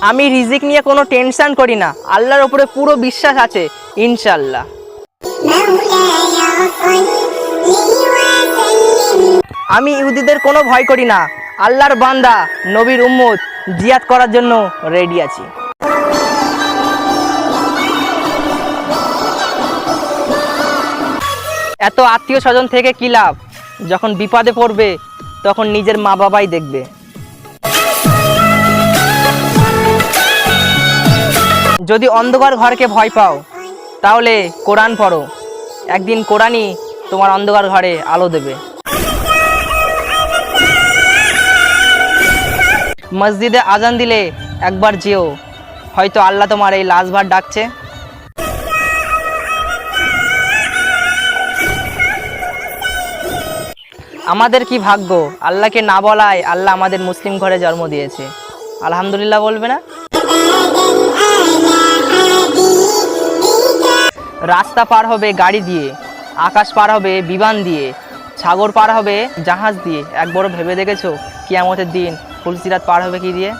আমি রিজিক নিয়ে কোনো টেনশন করি না, আল্লাহর উপরে পুরো বিশ্বাস আছে ইনশাল্লাহ। আমি ইহুদিদের কোনো ভয় করি না, আল্লাহর বান্দা নবীর উম্মত জিহাদ করার জন্য রেডি আছি। এত আত্মীয় স্বজন থেকে কি লাভ, যখন বিপদে পড়বে তখন নিজের মা বাবাই দেখবে। যদি অন্ধকার ঘরকে ভয় পাও তাহলে কোরআন পড়ো, একদিন কোরআনই তোমার অন্ধকার ঘরে আলো দেবে। মসজিদে আজান দিলে একবার যেও, হয়তো আল্লাহ তোমার এই লাশ ভার ডাকছে। আমাদের কি ভাগ্য, আল্লাহকে না বলায় আল্লাহ আমাদের মুসলিম ঘরে জন্ম দিয়েছে। আলহামদুলিল্লাহ বলবে না? রাস্তা পার হবে গাড়ি দিয়ে, আকাশ পার হবে বিমান দিয়ে, সাগর পার হবে জাহাজ দিয়ে। একবারও ভেবে দেখেছো কিয়ামতের দিন ফুলসিরাত পার হবে কি দিয়ে?